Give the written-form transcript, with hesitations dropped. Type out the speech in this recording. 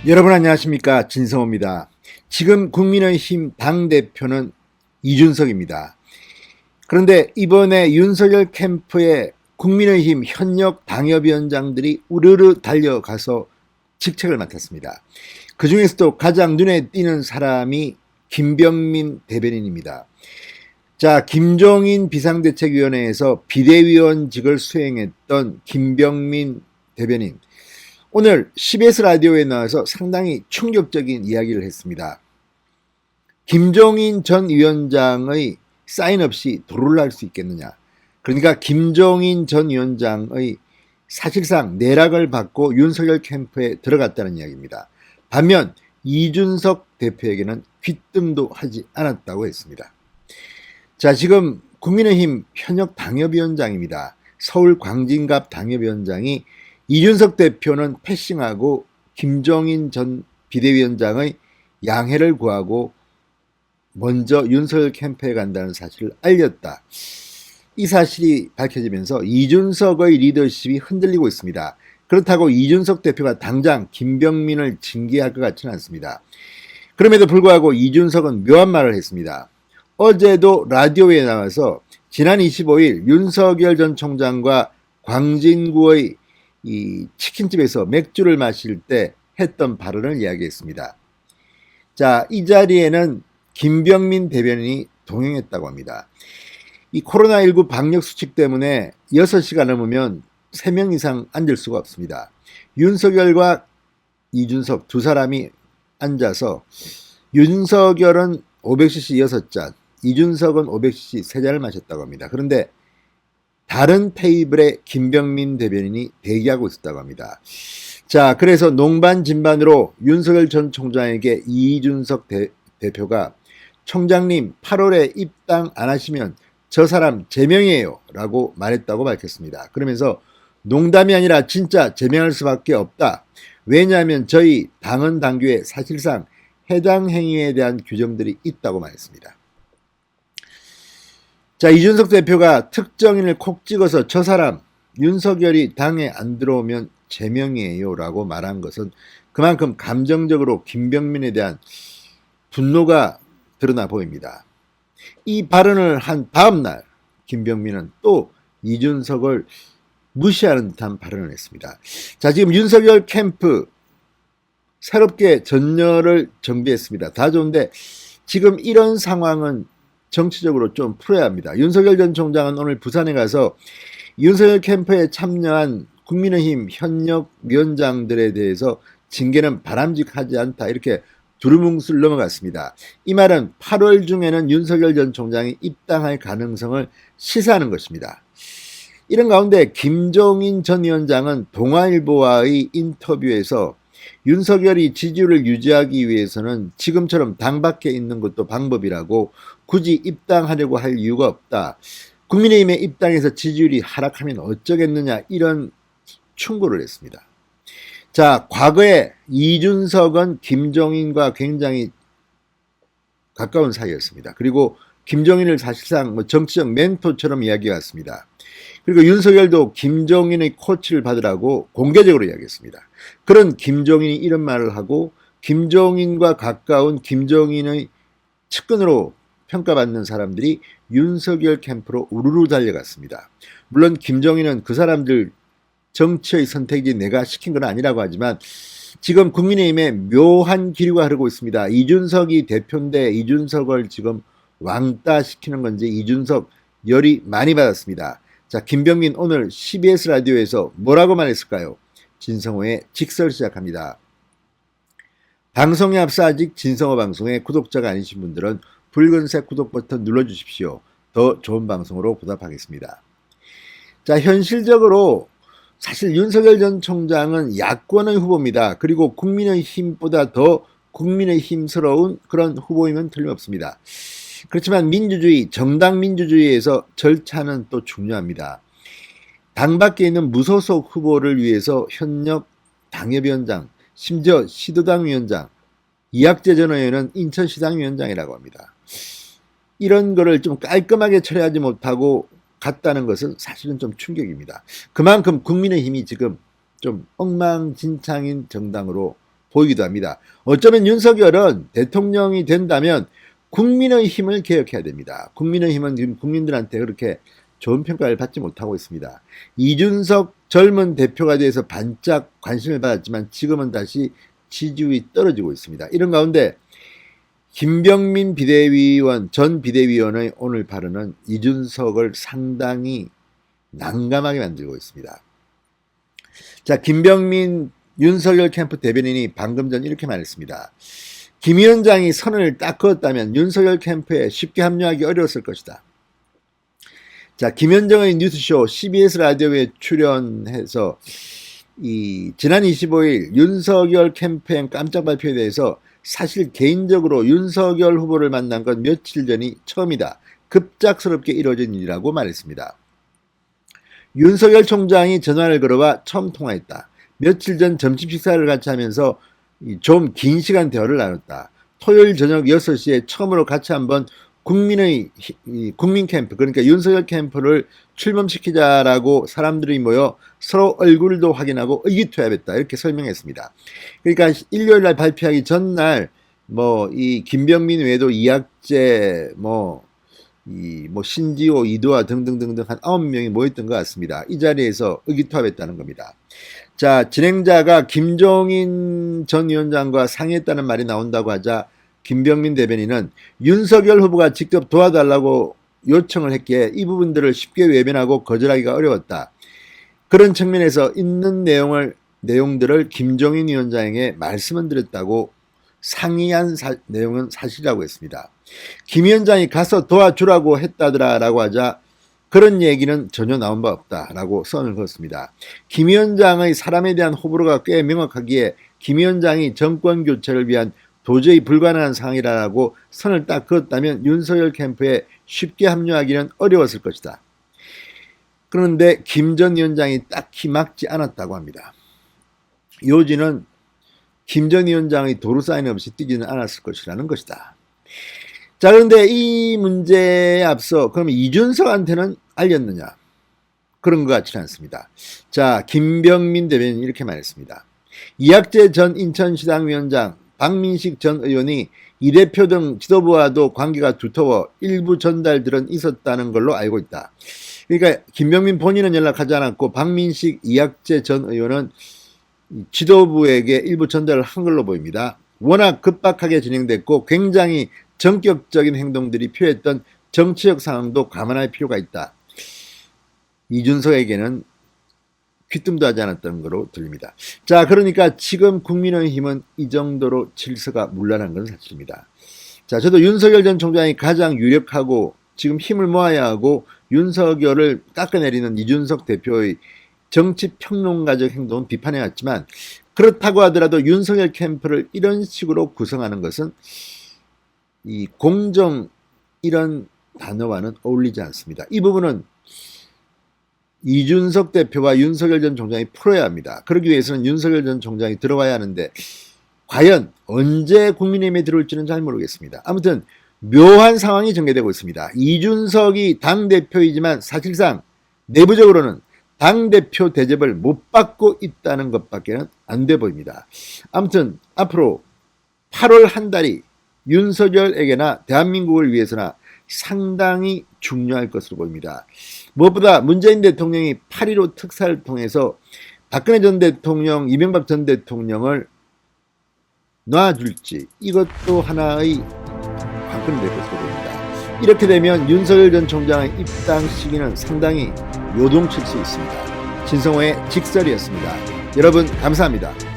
여러분 안녕하십니까, 진성호입니다. 지금 국민의힘 당대표는 이준석입니다. 그런데 이번에 윤석열 캠프에 국민의힘 현역 당협위원장들이 우르르 달려가서 직책을 맡았습니다. 그 중에서도 가장 눈에 띄는 사람이 김병민 대변인입니다. 자, 김종인 비상대책위원회에서 비대위원직을 수행했던 김병민 대변인, 오늘 CBS 라디오에 나와서 상당히 충격적인 이야기를 했습니다. 김종인 전 위원장의 사인 없이 도루를 할 수 있겠느냐. 그러니까 김종인 전 위원장의 사실상 내락을 받고 윤석열 캠프에 들어갔다는 이야기입니다. 반면 이준석 대표에게는 귀뜸도 하지 않았다고 했습니다. 자, 지금 국민의힘 현역 당협위원장입니다. 서울 광진갑 당협위원장이 이준석 대표는 패싱하고 김종인 전 비대위원장의 양해를 구하고 먼저 윤석열 캠프에 간다는 사실을 알렸다. 이 사실이 밝혀지면서 이준석의 리더십이 흔들리고 있습니다. 그렇다고 이준석 대표가 당장 김병민을 징계할 것 같지는 않습니다. 그럼에도 불구하고 이준석은 묘한 말을 했습니다. 어제도 라디오에 나와서 지난 25일 윤석열 전 총장과 광진구의 이 치킨집에서 맥주를 마실 때 했던 발언을 이야기했습니다. 자, 이 자리에는 김병민 대변인이 동행했다고 합니다. 이 코로나19 방역 수칙 때문에 6시가 넘으면 3명 이상 앉을 수가 없습니다. 윤석열과 이준석 두 사람이 앉아서 윤석열은 500cc 6잔, 이준석은 500cc 3잔을 마셨다고 합니다. 그런데 다른 테이블에 김병민 대변인이 대기하고 있었다고 합니다. 자, 그래서 농반진반으로 윤석열 전 총장에게 이준석 대표가 총장님 8월에 입당 안 하시면 저 사람 제명이에요 라고 말했다고 밝혔습니다. 그러면서 농담이 아니라 진짜 제명할 수밖에 없다. 왜냐하면 저희 당헌 당규에 사실상 해당 행위에 대한 규정들이 있다고 말했습니다. 자, 이준석 대표가 특정인을 콕 찍어서 저 사람 윤석열이 당에 안 들어오면 제명이에요 라고 말한 것은 그만큼 감정적으로 김병민에 대한 분노가 드러나 보입니다. 이 발언을 한 다음 날 김병민은 또 이준석을 무시하는 듯한 발언을 했습니다. 자, 지금 윤석열 캠프 새롭게 전열을 정비했습니다. 다 좋은데 지금 이런 상황은 정치적으로 좀 풀어야 합니다. 윤석열 전 총장은 오늘 부산에 가서 윤석열 캠프에 참여한 국민의힘 현역 위원장들에 대해서 징계는 바람직하지 않다 이렇게 두루뭉술 넘어갔습니다. 이 말은 8월 중에는 윤석열 전 총장이 입당할 가능성을 시사하는 것입니다. 이런 가운데 김종인 전 위원장은 동아일보와의 인터뷰에서 윤석열이 지지율을 유지하기 위해서는 지금처럼 당 밖에 있는 것도 방법이라고 굳이 입당하려고 할 이유가 없다. 국민의힘에 입당해서 지지율이 하락하면 어쩌겠느냐 이런 충고를 했습니다. 자, 과거에 이준석은 김종인과 굉장히 가까운 사이였습니다. 그리고 김종인을 사실상 정치적 멘토처럼 이야기해왔습니다. 그리고 윤석열도 김종인의 코치를 받으라고 공개적으로 이야기했습니다. 그런 김종인이 이런 말을 하고 김종인과 가까운 김종인의 측근으로 평가받는 사람들이 윤석열 캠프로 우르르 달려갔습니다. 물론 김종인은 그 사람들 정치의 선택이 내가 시킨 건 아니라고 하지만 지금 국민의힘에 묘한 기류가 흐르고 있습니다. 이준석이 대표인데 이준석을 지금 왕따 시키는 건지 이준석 열이 많이 받았습니다. 자, 김병민 오늘 CBS 라디오에서 뭐라고 말했을까요? 진성호의 직설 시작합니다. 방송에 앞서 아직 진성호 방송의 구독자가 아니신 분들은 붉은색 구독 버튼 눌러주십시오. 더 좋은 방송으로 보답하겠습니다. 자, 현실적으로 사실 윤석열 전 총장은 야권의 후보입니다. 그리고 국민의힘보다 더 국민의힘스러운 그런 후보이면 틀림없습니다. 그렇지만 민주주의, 정당 민주주의에서 절차는 또 중요합니다. 당 밖에 있는 무소속 후보를 위해서 현역 당협위원장, 심지어 시도당 위원장, 이학재 전 의원은 인천시당 위원장이라고 합니다. 이런 거를 좀 깔끔하게 처리하지 못하고 갔다는 것은 사실은 좀 충격입니다. 그만큼 국민의힘이 지금 좀 엉망진창인 정당으로 보이기도 합니다. 어쩌면 윤석열은 대통령이 된다면 국민의힘을 개혁해야 됩니다. 국민의힘은 지금 국민들한테 그렇게 좋은 평가를 받지 못하고 있습니다. 이준석 젊은 대표가 돼서 반짝 관심을 받았지만 지금은 다시 지지율이 떨어지고 있습니다. 이런 가운데 김병민 비대위원, 전 비대위원의 오늘 발언은 이준석을 상당히 난감하게 만들고 있습니다. 자, 김병민 윤석열 캠프 대변인이 방금 전 이렇게 말했습니다. 김 위원장이 선을 딱 그었다면 윤석열 캠프에 쉽게 합류하기 어려웠을 것이다. 자, 김현정의 뉴스쇼 CBS 라디오에 출연해서 지난 25일 윤석열 캠페인 깜짝 발표에 대해서 사실 개인적으로 윤석열 후보를 만난 건 며칠 전이 처음이다. 급작스럽게 이루어진 일이라고 말했습니다. 윤석열 총장이 전화를 걸어와 처음 통화했다. 며칠 전 점심 식사를 같이 하면서 좀 긴 시간 대화를 나눴다. 토요일 저녁 6시에 처음으로 같이 한번 국민 캠프, 그러니까 윤석열 캠프를 출범시키자라고 사람들이 모여 서로 얼굴도 확인하고 의기투합했다. 이렇게 설명했습니다. 그러니까 일요일날 발표하기 전날 이 김병민 외에도 이학재, 신지호, 이두아 등등등등 한 9명이 모였던 것 같습니다. 이 자리에서 의기투합했다는 겁니다. 자, 진행자가 김종인 전 위원장과 상의했다는 말이 나온다고 하자 김병민 대변인은 윤석열 후보가 직접 도와달라고 요청을 했기에 이 부분들을 쉽게 외면하고 거절하기가 어려웠다. 그런 측면에서 있는 내용들을 김종인 위원장에게 말씀을 드렸다고 상의한 내용은 사실이라고 했습니다. 김 위원장이 가서 도와주라고 했다더라라고 하자 그런 얘기는 전혀 나온 바 없다라고 선을 그었습니다. 김 위원장의 사람에 대한 호불호가 꽤 명확하기에 김 위원장이 정권 교체를 위한 도저히 불가능한 상황이라고 선을 딱 그었다면 윤석열 캠프에 쉽게 합류하기는 어려웠을 것이다. 그런데 김 전 위원장이 딱히 막지 않았다고 합니다. 요지는 김 전 위원장의 도루 사인 없이 뛰지는 않았을 것이라는 것이다. 자, 그런데 이 문제에 앞서 그럼 이준석한테는 알렸느냐? 그런 것 같지는 않습니다. 자, 김병민 대변인이 이렇게 말했습니다. 이학재 전 인천시당 위원장, 박민식 전 의원이 이 대표 등 지도부와도 관계가 두터워 일부 전달들은 있었다는 걸로 알고 있다. 그러니까 김병민 본인은 연락하지 않았고 박민식, 이학재 전 의원은 지도부에게 일부 전달을 한 걸로 보입니다. 워낙 급박하게 진행됐고 굉장히 전격적인 행동들이 필요했던 정치적 상황도 감안할 필요가 있다. 이준석에게는 귀뜸도 하지 않았던 거로 들립니다. 자, 그러니까 지금 국민의힘은 이 정도로 질서가 문란한 건 사실입니다. 자, 저도 윤석열 전 총장이 가장 유력하고 지금 힘을 모아야 하고 윤석열을 깎아내리는 이준석 대표의 정치 평론가적 행동은 비판해왔지만 그렇다고 하더라도 윤석열 캠프를 이런 식으로 구성하는 것은 이 공정 이런 단어와는 어울리지 않습니다. 이 부분은 이준석 대표와 윤석열 전 총장이 풀어야 합니다. 그러기 위해서는 윤석열 전 총장이 들어와야 하는데 과연 언제 국민의힘에 들어올지는 잘 모르겠습니다. 아무튼 묘한 상황이 전개되고 있습니다. 이준석이 당대표이지만 사실상 내부적으로는 당대표 대접을 못 받고 있다는 것밖에 안 돼 보입니다. 아무튼 앞으로 8월 한 달이 윤석열에게나 대한민국을 위해서나 상당히 중요할 것으로 보입니다. 무엇보다 문재인 대통령이 8.15 특사를 통해서 박근혜 전 대통령, 이명박 전 대통령을 놔줄지 이것도 하나의 관건이 될 것으로 보입니다. 이렇게 되면 윤석열 전 총장의 입당 시기는 상당히 요동칠 수 있습니다. 진성호의 직설이었습니다. 여러분 감사합니다.